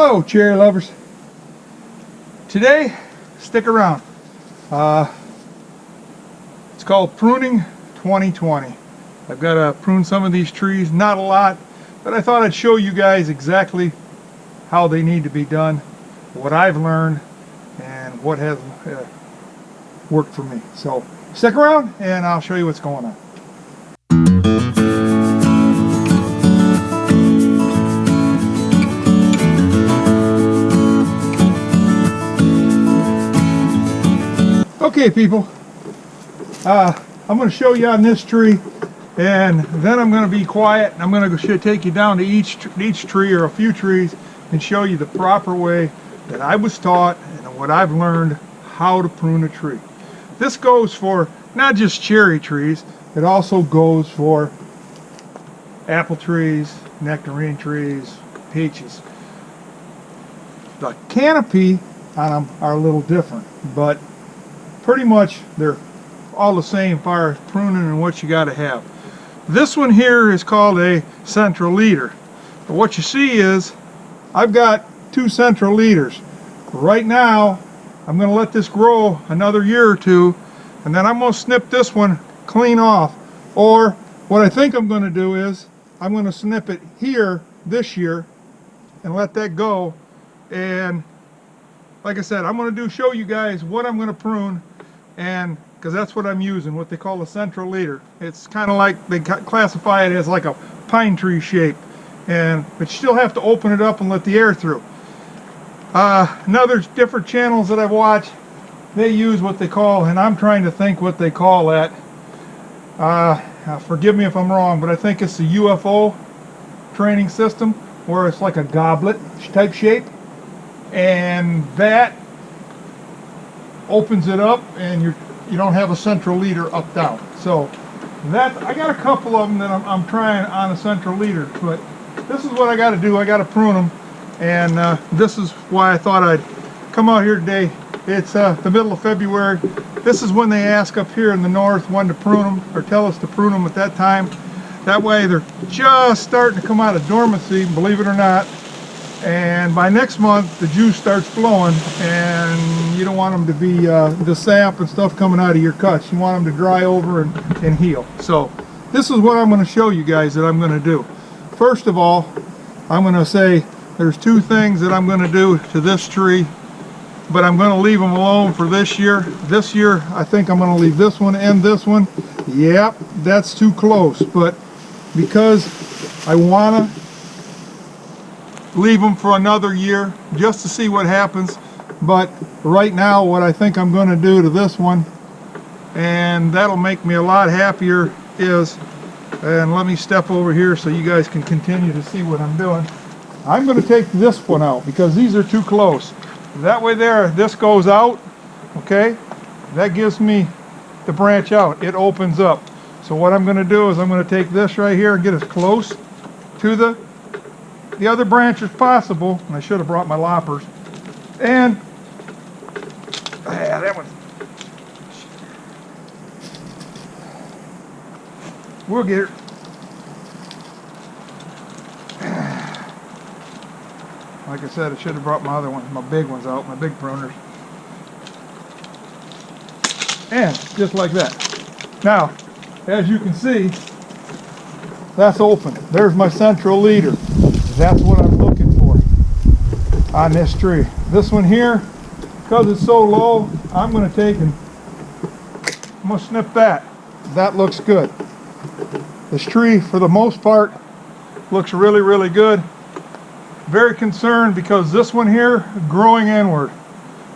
Hello cherry lovers. Today, stick around. It's called Pruning 2020. I've got to prune some of these trees, not a lot, but I thought I'd show you guys exactly how they need to be done, what I've learned, and what has worked for me. So stick around and I'll show you what's going on. Okay people, I'm going to show you on this tree, and then I'm going to be quiet and I'm going to take you down to each tree or a few trees and show you the proper way that I was taught and what I've learned how to prune a tree. This goes for not just cherry trees, it also goes for apple trees, nectarine trees, peaches. The canopy on them are a little different, but pretty much they're all the same as far as pruning and what you got to have. This one here is called a central leader. But what you see is I've got two central leaders. Right now I'm going to let this grow another year or two, and then I'm going to snip this one clean off. Or what I think I'm going to do is I'm going to snip it here this year and let that go. And like I said, I'm going to show you guys what I'm going to prune, and because that's what I'm using, what they call a central leader. It's kind of like they classify it as like a pine tree shape, but you still have to open it up and let the air through. Another different channels that I've watched, they use what they call, and I'm trying to think what they call that. Forgive me if I'm wrong, but I think it's the UFO training system, where it's like a goblet type shape, and that opens it up and you don't have a central leader up down. So that, I got a couple of them that I'm trying on a central leader, but this is what I got to do. I got to prune them, and this is why I thought I'd come out here today. It's the middle of February. This is when they ask up here in the north when to prune them, or tell us to prune them at that time. That way they're just starting to come out of dormancy, believe it or not. And by next month the juice starts flowing, and you don't want them to be the sap and stuff coming out of your cuts. You want them to dry over and heal. So this is what I'm going to show you guys that I'm going to do. First of all, I'm going to say there's two things that I'm going to do to this tree, but I'm going to leave them alone for this year. This year I think I'm going to leave this one and this one. Yep, that's too close, but because I want to leave them for another year just to see what happens. But right now what I think I'm going to do to this one, and that'll make me a lot happier, is, and let me step over here so you guys can continue to see what I'm doing. I'm going to take this one out because these are too close. That way there, this goes out, okay? That gives me the branch out. It opens up. So what I'm going to do is I'm going to take this right here and get as close to the other branch as possible, and I should have brought my loppers, and that one, we'll get it. Like I said, I should have brought my other ones, my big ones out, my big pruners, and just like that. Now, as you can see, that's open. There's my central leader. That's what I'm looking for on this tree. This one here, because it's so low, I'm going to take and I'm going to snip that. That looks good. This tree, for the most part, looks really, really good. Very concerned because this one here, growing inward.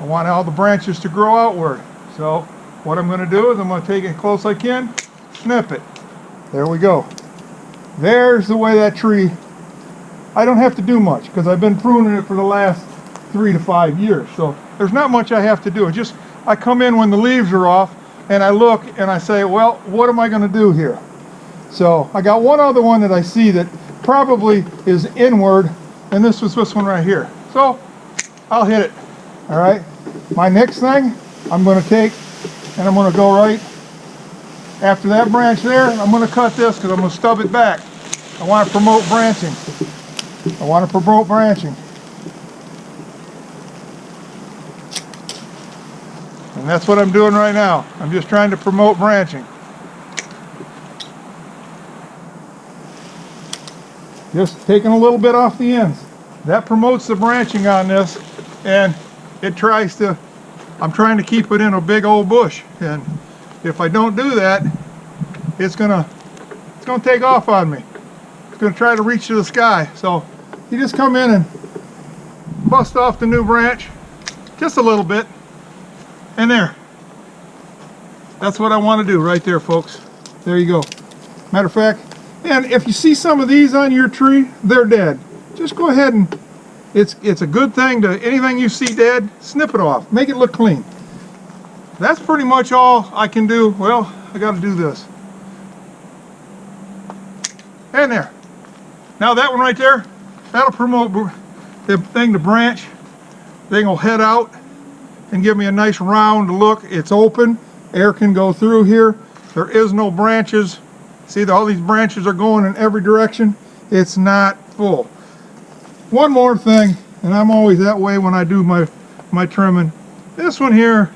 I want all the branches to grow outward. So what I'm going to do is I'm going to take it as close as I can, snip it. There we go. There's the way that tree, I don't have to do much because I've been pruning it for the last 3 to 5 years. So there's not much I have to do. It's just I come in when the leaves are off and I look and I say, well, what am I going to do here? So I got one other one that I see that probably is inward, and this was this one right here. So I'll hit it. All right. My next thing I'm going to take and I'm going to go right after that branch there. I'm going to cut this because I'm going to stub it back. I want to promote branching. And that's what I'm doing right now. I'm just trying to promote branching. Just taking a little bit off the ends. That promotes the branching on this, and it tries to, I'm trying to keep it in a big old bush. And if I don't do that, it's gonna take off on me. It's gonna try to reach to the sky. So you just come in and bust off the new branch, just a little bit, and there. That's what I want to do right there, folks. There you go. Matter of fact, and if you see some of these on your tree, they're dead. Just go ahead and, it's a good thing to, anything you see dead, snip it off. Make it look clean. That's pretty much all I can do. Well, I got to do this. And there. Now that one right there, that'll promote the thing to branch. Thing will head out and give me a nice round look. It's open. Air can go through here. There is no branches. See, all these branches are going in every direction. It's not full. One more thing, and I'm always that way when I do my trimming. This one here,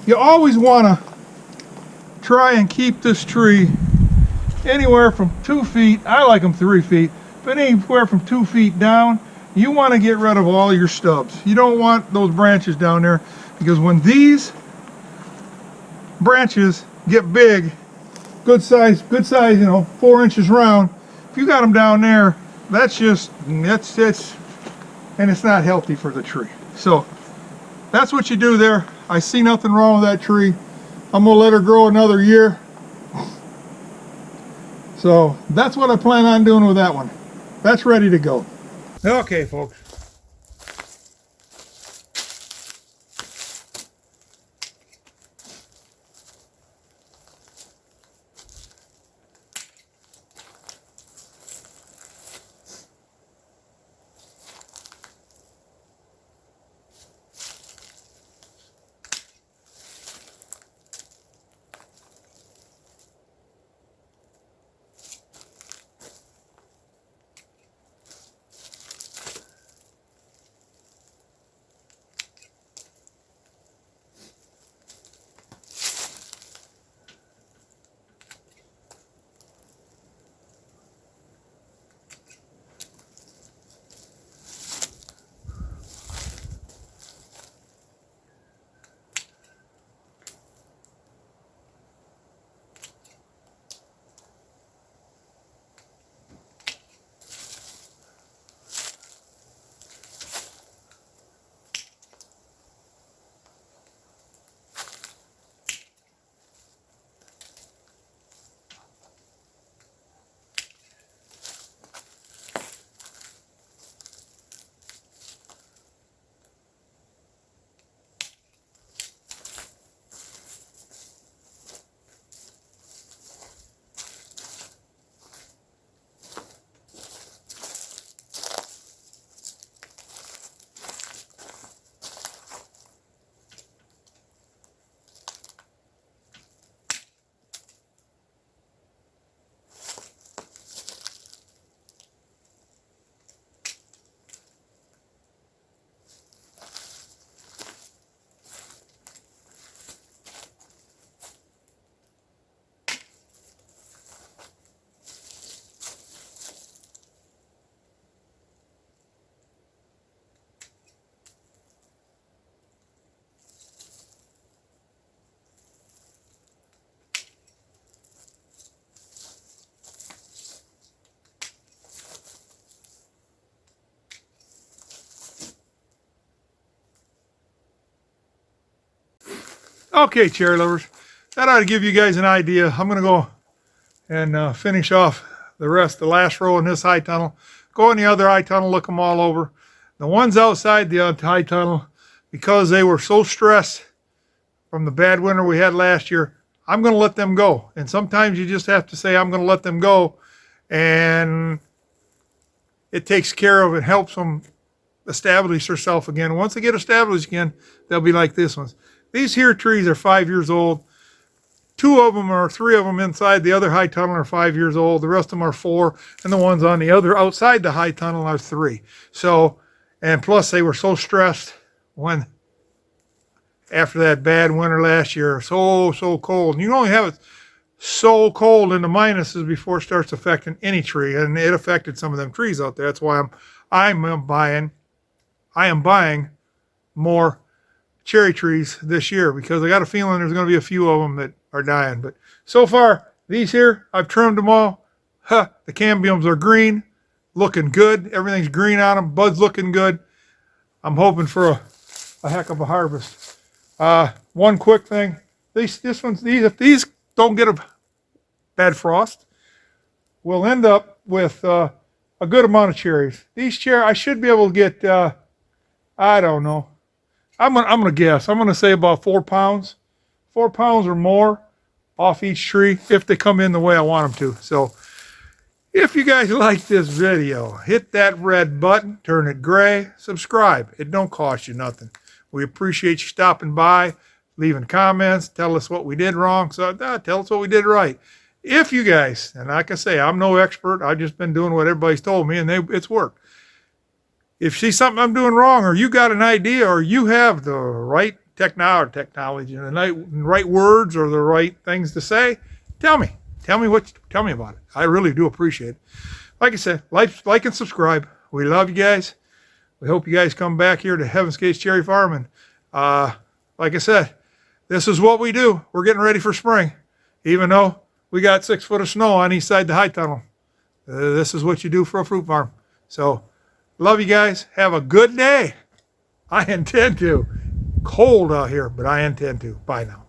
you always want to try and keep this tree anywhere from 2 feet. I like them 3 feet, but anywhere from 2 feet down. You want to get rid of all your stubs. You don't want those branches down there, because when these branches get big, good size, you know, 4 inches round, if you got them down there, that's and it's not healthy for the tree. So that's what you do there. I see nothing wrong with that tree. I'm gonna let her grow another year. So that's what I plan on doing with that one. That's ready to go. Okay, folks. Okay, cherry lovers, that ought to give you guys an idea. I'm going to go and finish off the last row in this high tunnel. Go in the other high tunnel, look them all over. The ones outside the high tunnel, because they were so stressed from the bad winter we had last year, I'm going to let them go. And sometimes you just have to say, I'm going to let them go. And it takes care of it, helps them establish themselves again. Once they get established again, they'll be like this ones. These here trees are 5 years old. 2 of them or 3 of them inside the other high tunnel are 5 years old. The rest of them are 4, and the ones on the other outside the high tunnel are 3. So, and plus they were so stressed when after that bad winter last year. So cold. And you only have it so cold in the minuses before it starts affecting any tree. And it affected some of them trees out there. That's why I am buying more cherry trees this year, because I got a feeling there's going to be a few of them that are dying. But so far, these here, I've trimmed them all. The cambiums are green, looking good. Everything's green on them. Bud's looking good. I'm hoping for a heck of a harvest. One quick thing. If these don't get a bad frost, we'll end up with a good amount of cherries. These cherries, I should be able to get, I don't know. I'm gonna guess. I'm gonna say about 4 pounds. 4 pounds or more off each tree if they come in the way I want them to. So if you guys like this video, hit that red button, turn it gray, subscribe. It don't cost you nothing. We appreciate you stopping by, leaving comments, tell us what we did wrong. So tell us what we did right. If you guys, and like I say, I'm no expert. I've just been doing what everybody's told me, and it's worked. If you see something I'm doing wrong, or you got an idea, or you have the right technology and the right words or the right things to say, tell me. Tell me about it. I really do appreciate it. Like I said, like and subscribe. We love you guys. We hope you guys come back here to Heaven's Gates Cherry Farm. And like I said, this is what we do. We're getting ready for spring. Even though we got 6 foot of snow on each side the high tunnel. This is what you do for a fruit farm. So, love you guys. Have a good day. I intend to. Cold out here, but I intend to. Bye now.